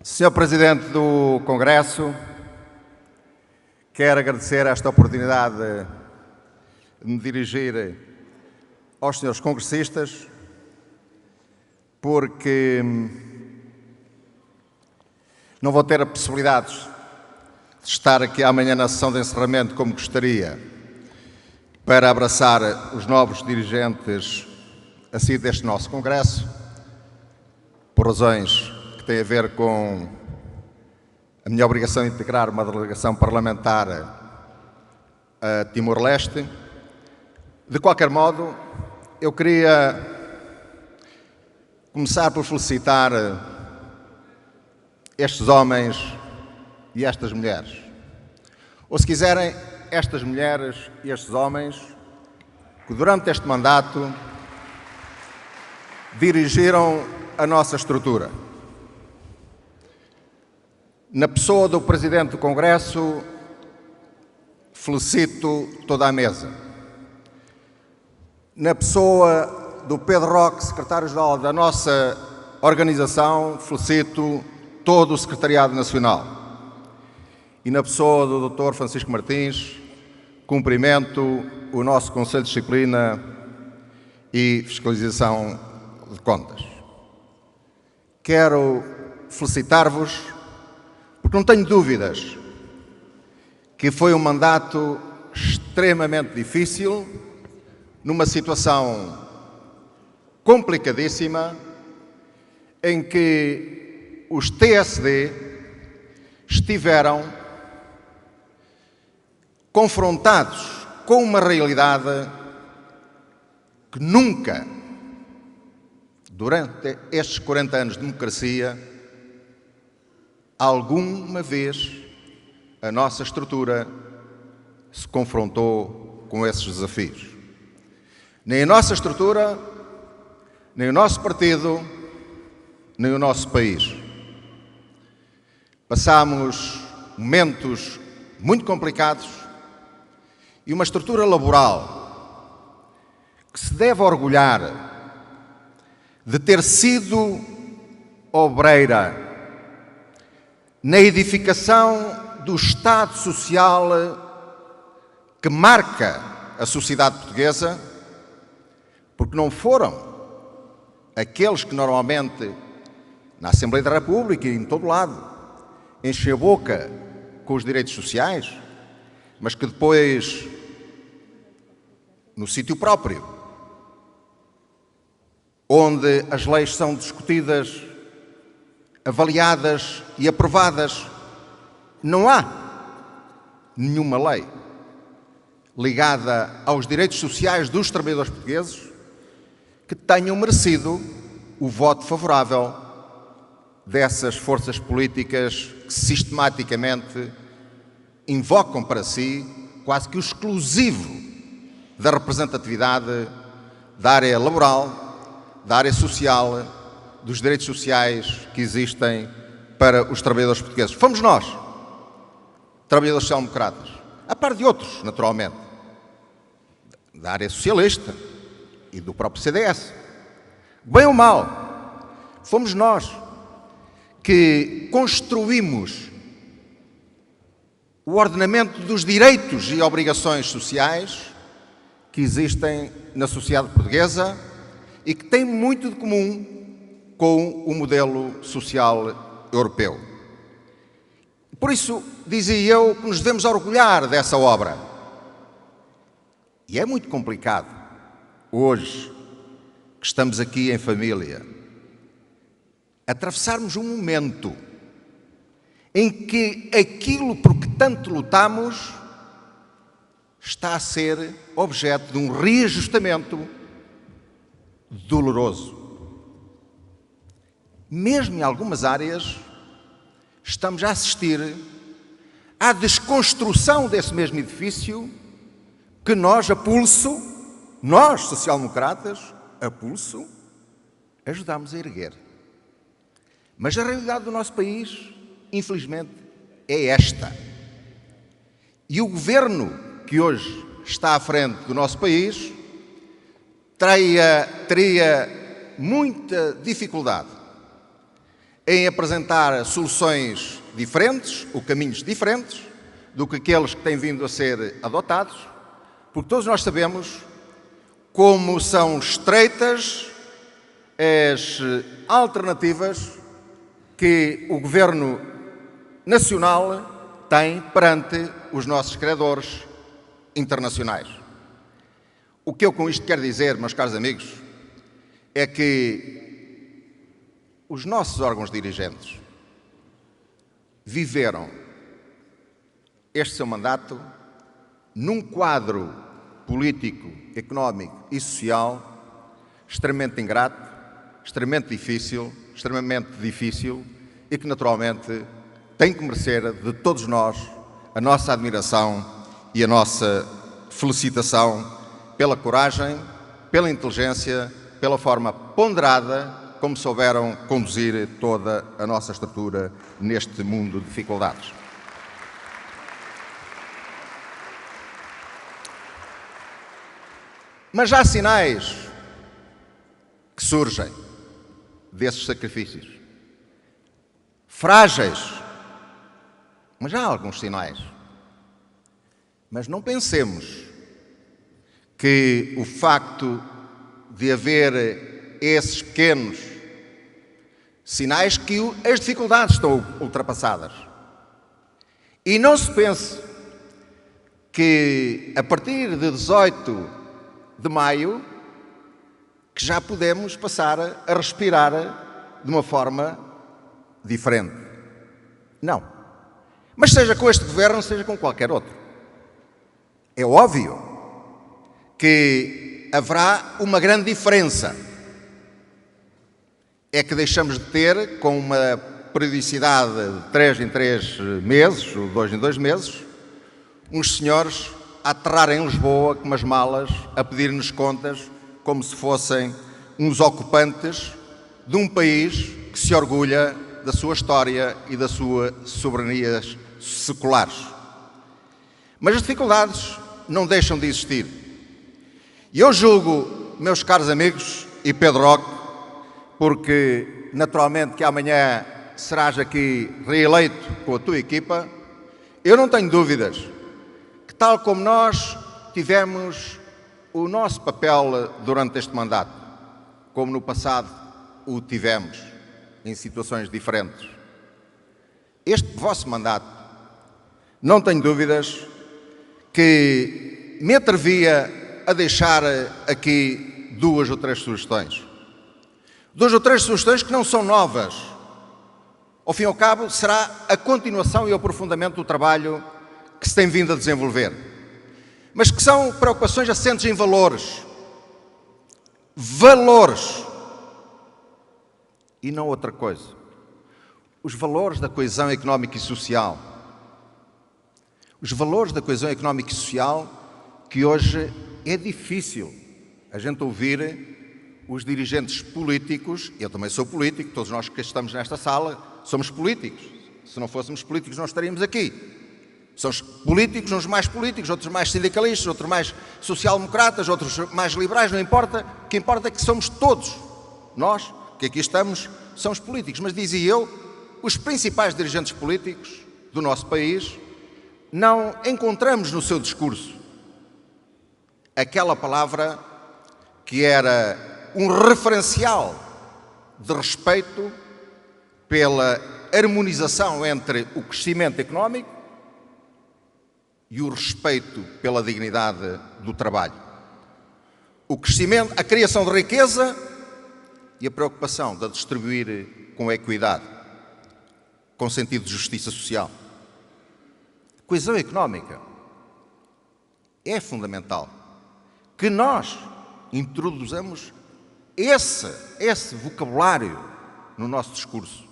Senhor Presidente do Congresso, quero agradecer esta oportunidade de me dirigir aos senhores congressistas, porque não vou ter a possibilidade de estar aqui amanhã na sessão de encerramento como gostaria, para abraçar os novos dirigentes assim deste nosso Congresso, por razões que têm a ver com a minha obrigação de integrar uma delegação parlamentar a Timor-Leste. De qualquer modo, eu queria começar por felicitar estes homens e estas mulheres. Ou, se quiserem, estas mulheres e estes homens que durante este mandato dirigiram a nossa estrutura. Na pessoa do Presidente do Congresso, felicito toda a mesa. Na pessoa do Pedro Roque, Secretário-Geral da nossa organização, felicito todo o Secretariado Nacional. E na pessoa do Dr. Francisco Martins, cumprimento o nosso Conselho de Disciplina e Fiscalização de Contas. Quero felicitar-vos, porque não tenho dúvidas que foi um mandato extremamente difícil, numa situação complicadíssima, em que os TSD estiveram confrontados com uma realidade que nunca, durante estes 40 anos de democracia, alguma vez a nossa estrutura se confrontou com esses desafios. Nem a nossa estrutura, nem o nosso partido, nem o nosso país. Passámos momentos muito complicados e uma estrutura laboral que se deve orgulhar de ter sido obreira na edificação do Estado Social que marca a sociedade portuguesa, porque não foram aqueles que normalmente, na Assembleia da República e em todo lado, enchem a boca com os direitos sociais, mas que depois, no sítio próprio, onde as leis são discutidas, avaliadas e aprovadas, não há nenhuma lei ligada aos direitos sociais dos trabalhadores portugueses que tenham merecido o voto favorável dessas forças políticas que sistematicamente invocam para si quase que o exclusivo da representatividade da área laboral, da área social, dos direitos sociais que existem para os trabalhadores portugueses. Fomos nós, trabalhadores social-democratas, a par de outros, naturalmente, da área socialista e do próprio CDS. Bem ou mal, fomos nós que construímos o ordenamento dos direitos e obrigações sociais que existem na sociedade portuguesa e que têm muito de comum com o modelo social europeu. Por isso, dizia eu, que nos devemos orgulhar dessa obra. E é muito complicado, hoje, que estamos aqui em família, atravessarmos um momento em que aquilo por que tanto lutamos está a ser objeto de um reajustamento doloroso. Mesmo em algumas áreas, estamos a assistir à desconstrução desse mesmo edifício que nós, a pulso, nós, social-democratas, a pulso, ajudámos a erguer. Mas a realidade do nosso país, infelizmente, é esta. E o governo que hoje está à frente do nosso país teria muita dificuldade em apresentar soluções diferentes, ou caminhos diferentes, do que aqueles que têm vindo a ser adotados, porque todos nós sabemos como são estreitas as alternativas que o Governo Nacional tem perante os nossos credores internacionais. O que eu com isto quero dizer, meus caros amigos, é que os nossos órgãos dirigentes viveram este seu mandato num quadro político, económico e social extremamente ingrato, extremamente difícil e que naturalmente tem que merecer de todos nós a nossa admiração e a nossa felicitação pela coragem, pela inteligência, pela forma ponderada como souberam conduzir toda a nossa estrutura neste mundo de dificuldades. Mas há sinais que surgem desses sacrifícios. Frágeis, mas há alguns sinais. Mas não pensemos que o facto de haver esses pequenos sinais que as dificuldades estão ultrapassadas. E não se pense que a partir de 18 de maio que já podemos passar a respirar de uma forma diferente. Não. Mas seja com este governo, seja com qualquer outro. É óbvio que haverá uma grande diferença. É que deixamos de ter, com uma periodicidade de 3 em 3 meses, ou 2 em 2 meses, uns senhores a aterrar em Lisboa com umas malas, a pedir-nos contas, como se fossem uns ocupantes de um país que se orgulha da sua história e das suas soberanias seculares. Mas as dificuldades não deixam de existir. E eu julgo, meus caros amigos, e Pedro Roque, porque naturalmente que amanhã serás aqui reeleito com a tua equipa, eu não tenho dúvidas que, tal como nós tivemos o nosso papel durante este mandato, como no passado o tivemos em situações diferentes, este vosso mandato, não tenho dúvidas que me atrevia a deixar aqui 2 ou 3 sugestões. 2 ou 3 sugestões que não são novas. Ao fim e ao cabo, será a continuação e o aprofundamento do trabalho que se tem vindo a desenvolver. Mas que são preocupações assentes em valores. Valores. E não outra coisa. Os valores da coesão económica e social. Os valores da coesão económica e social que hoje é difícil a gente ouvir os dirigentes políticos, eu também sou político, todos nós que estamos nesta sala somos políticos. Se não fôssemos políticos não estaríamos aqui. Somos políticos, uns mais políticos, outros mais sindicalistas, outros mais social-democratas, outros mais liberais, não importa. O que importa é que somos todos, nós que aqui estamos, somos políticos. Mas dizia eu, os principais dirigentes políticos do nosso país não encontramos no seu discurso aquela palavra que era um referencial de respeito pela harmonização entre o crescimento económico e o respeito pela dignidade do trabalho. O crescimento, a criação de riqueza e a preocupação de a distribuir com equidade, com sentido de justiça social. A coesão económica é fundamental que nós introduzamos esse vocabulário no nosso discurso,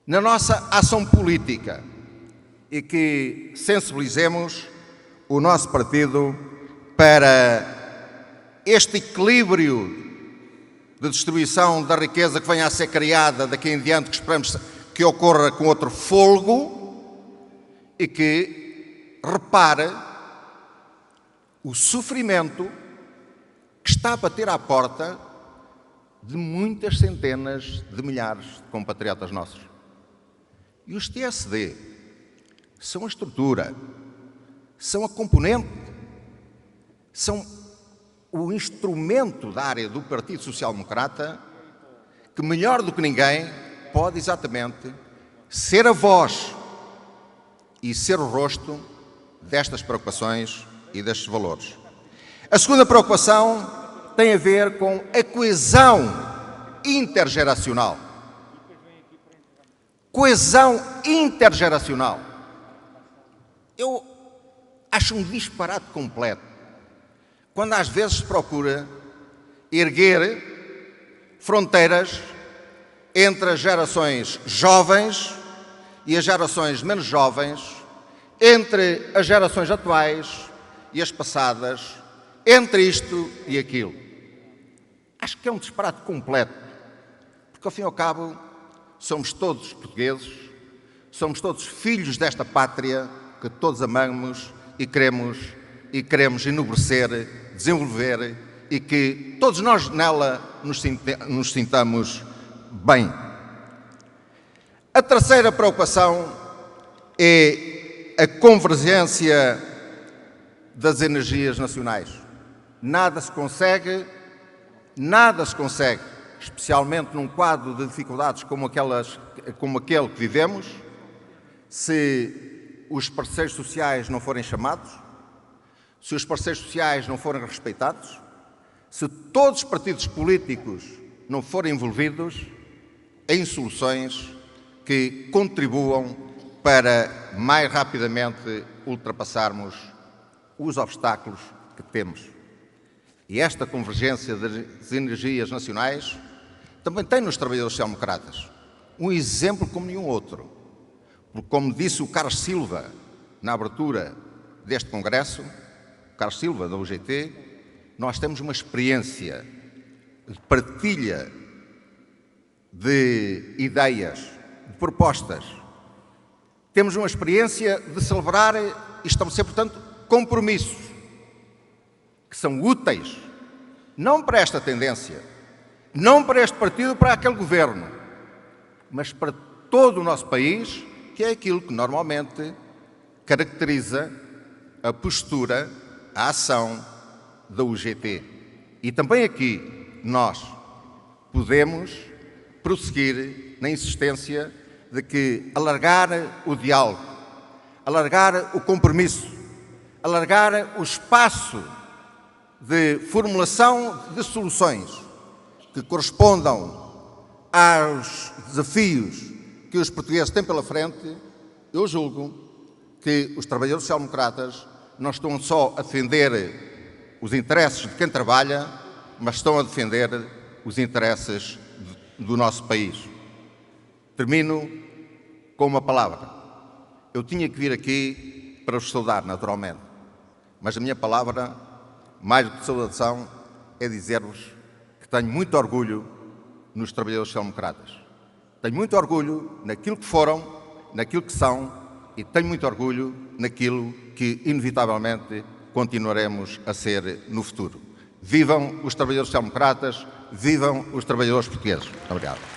na nossa ação política e que sensibilizemos o nosso partido para este equilíbrio de distribuição da riqueza que venha a ser criada daqui em diante, que esperamos que ocorra com outro fôlego e que repare o sofrimento que está a bater à porta de muitas centenas de milhares de compatriotas nossos. E os TSD são a estrutura, são a componente, são o instrumento da área do Partido Social Democrata que, melhor do que ninguém, pode exatamente ser a voz e ser o rosto destas preocupações e destes valores. A segunda preocupação tem a ver com a coesão intergeracional. Coesão intergeracional. Eu acho um disparate completo quando às vezes se procura erguer fronteiras entre as gerações jovens e as gerações menos jovens, entre as gerações atuais e as passadas, entre isto e aquilo. Acho que é um disparate completo, porque ao fim e ao cabo somos todos portugueses, somos todos filhos desta pátria que todos amamos e queremos enobrecer, desenvolver e que todos nós nela nos sintamos bem. A terceira preocupação é a convergência das energias nacionais. Nada se consegue, especialmente num quadro de dificuldades como aquele que vivemos, se os parceiros sociais não forem chamados, se os parceiros sociais não forem respeitados, se todos os partidos políticos não forem envolvidos em soluções que contribuam para mais rapidamente ultrapassarmos os obstáculos que temos. E esta convergência das energias nacionais também tem nos trabalhadores social-democratas um exemplo como nenhum outro. Porque, como disse o Carlos Silva na abertura deste congresso, o Carlos Silva da UGT, nós temos uma experiência de partilha de ideias, de propostas. Temos uma experiência de celebrar e estabelecer, portanto, compromissos que são úteis, não para esta tendência, não para este partido, para aquele governo, mas para todo o nosso país, que é aquilo que normalmente caracteriza a postura, a ação da UGT. E também aqui nós podemos prosseguir na insistência de que alargar o diálogo, alargar o compromisso, alargar o espaço de formulação de soluções que correspondam aos desafios que os portugueses têm pela frente, eu julgo que os trabalhadores social-democratas não estão só a defender os interesses de quem trabalha, mas estão a defender os interesses do nosso país. Termino com uma palavra. Eu tinha que vir aqui para vos saudar, naturalmente, mas a minha palavra, mais do que saudação, é dizer-vos que tenho muito orgulho nos trabalhadores social-democratas. Tenho muito orgulho naquilo que foram, naquilo que são e tenho muito orgulho naquilo que, inevitavelmente, continuaremos a ser no futuro. Vivam os trabalhadores social-democratas, vivam os trabalhadores portugueses. Muito obrigado.